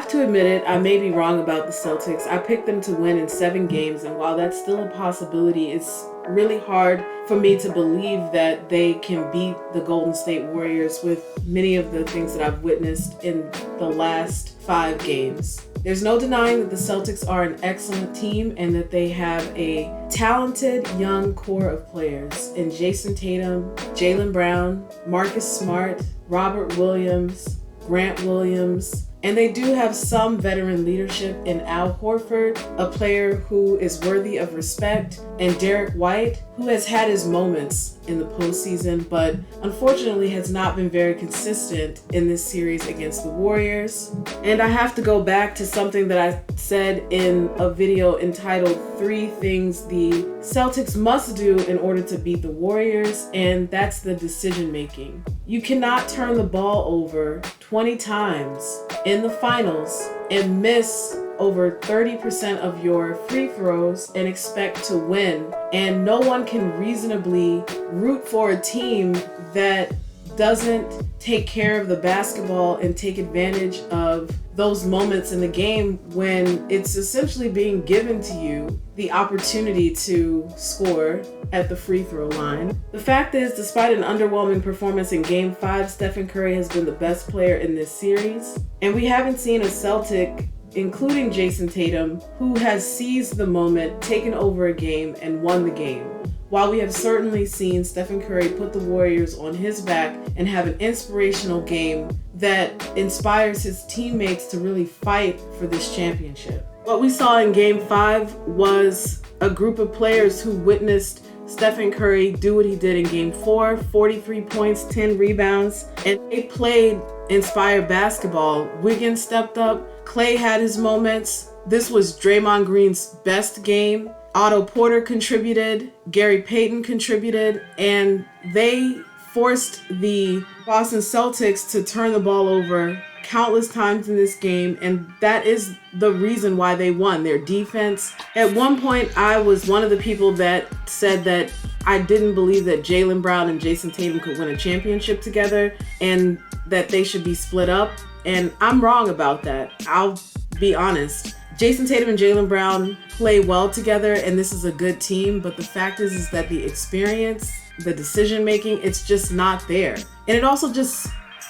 have to admit it, I may be wrong about the Celtics. I picked them to win in 7 games, and while that's still a possibility, it's really hard for me to believe that they can beat the Golden State Warriors with many of the things that I've witnessed in the last 5 games. There's no denying that the Celtics are an excellent team and that they have a talented young core of players in Jason Tatum, Jaylen Brown, Marcus Smart, Robert Williams, Grant Williams, and they do have some veteran leadership in Al Horford, a player who is worthy of respect, and Derek White, who has had his moments in the postseason, but unfortunately has not been very consistent in this series against the Warriors. And I have to go back to something that I said in a video entitled 3 Things the Celtics Must Do in Order to Beat the Warriors, and that's the decision making. You cannot turn the ball over 20 times in the finals and miss over 30% of your free throws and expect to win. And no one can reasonably root for a team that doesn't take care of the basketball and take advantage of those moments in the game when it's essentially being given to you the opportunity to score at the free throw line. The fact is, despite an underwhelming performance in Game 5, Stephen Curry has been the best player in this series. And we haven't seen a Celtic, including Jason Tatum, who has seized the moment, taken over a game, and won the game. While we have certainly seen Stephen Curry put the Warriors on his back and have an inspirational game that inspires his teammates to really fight for this championship. What we saw in Game 5 was a group of players who witnessed Stephen Curry do what he did in Game 4, 43 points, 10 rebounds, and they played inspired basketball. Wiggins stepped up, Clay had his moments. This was Draymond Green's best game. Otto Porter contributed, Gary Payton contributed, and they forced the Boston Celtics to turn the ball over countless times in this game, and that is the reason why they won. Their defense. At one point, I was one of the people that said that I didn't believe that Jaylen Brown and Jason Tatum could win a championship together and that they should be split up, and I'm wrong about that. I'll be honest. Jason Tatum and Jaylen Brown play well together, and this is a good team, but the fact is that the experience, the decision making, it's just not there. And it also just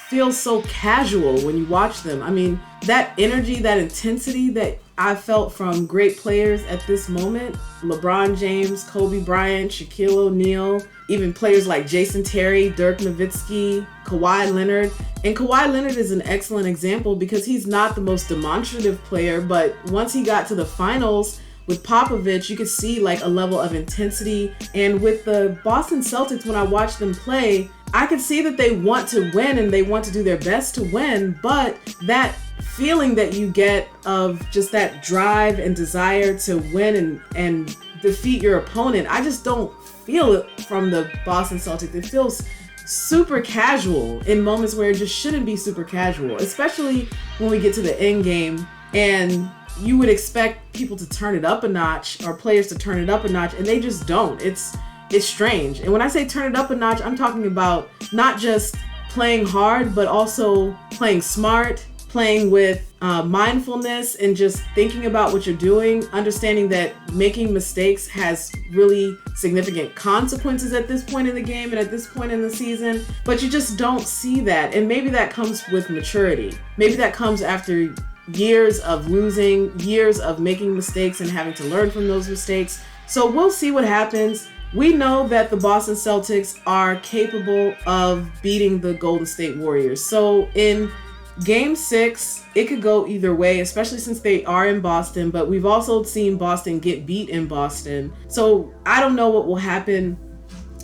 feels so casual when you watch them. I mean, that energy, that intensity that I felt from great players at this moment, LeBron James, Kobe Bryant, Shaquille O'Neal, even players like Jason Terry, Dirk Nowitzki, Kawhi Leonard. And Kawhi Leonard is an excellent example because he's not the most demonstrative player, but once he got to the finals with Popovich, you could see like a level of intensity. And with the Boston Celtics, when I watched them play, I could see that they want to win and they want to do their best to win, but that feeling that you get of just that drive and desire to win and defeat your opponent, I just don't feel it from the Boston Celtics. It feels super casual in moments where it just shouldn't be super casual, especially when we get to the end game and you would expect people to turn it up a notch or players to turn it up a notch, and they just don't. It's strange. And when I say turn it up a notch, I'm talking about not just playing hard, but also playing smart, playing with mindfulness and just thinking about what you're doing, understanding that making mistakes has really significant consequences at this point in the game and at this point in the season, but you just don't see that. And maybe that comes with maturity. Maybe that comes after years of losing, years of making mistakes and having to learn from those mistakes. So we'll see what happens. We know that the Boston Celtics are capable of beating the Golden State Warriors. So in Game 6, it could go either way, especially since they are in Boston, but we've also seen Boston get beat in Boston. So I don't know what will happen.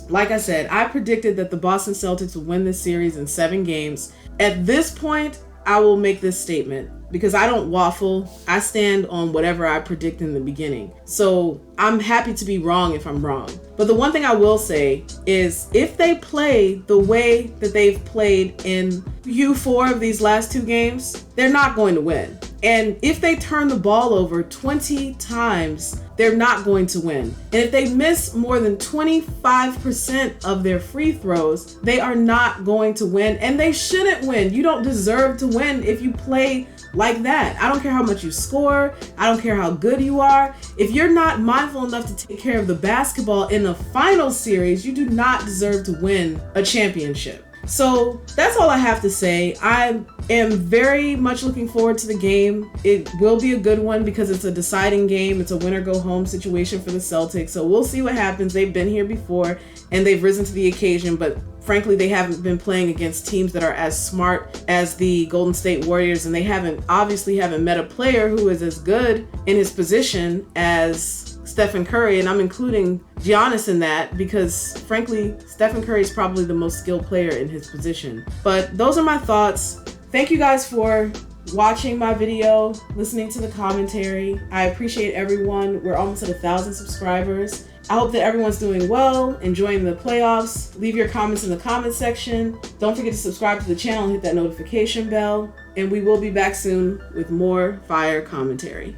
Like I said, I predicted that the Boston Celtics would win this series in 7 games. At this point, I will make this statement because I don't waffle. I stand on whatever I predict in the beginning. So I'm happy to be wrong if I'm wrong. But the one thing I will say is if they play the way that they've played in Q4 of these last 2 games, they're not going to win. And if they turn the ball over 20 times, they're not going to win. And if they miss more than 25% of their free throws, they are not going to win. And they shouldn't win. You don't deserve to win if you play like that. I don't care how much you score. I don't care how good you are. If you're not mindful enough to take care of the basketball in the final series, you do not deserve to win a championship. So that's all I have to say. I am very much looking forward to the game. It will be a good one because it's a deciding game. It's a win or go home situation for the Celtics. So we'll see what happens. They've been here before and they've risen to the occasion, but frankly, they haven't been playing against teams that are as smart as the Golden State Warriors, and they obviously haven't met a player who is as good in his position as Stephen Curry, and I'm including Giannis in that because, frankly, Stephen Curry is probably the most skilled player in his position. But those are my thoughts. Thank you guys for watching my video, listening to the commentary. I appreciate everyone. We're almost at 1,000 subscribers. I hope that everyone's doing well, enjoying the playoffs. Leave your comments in the comment section. Don't forget to subscribe to the channel and hit that notification bell. And we will be back soon with more fire commentary.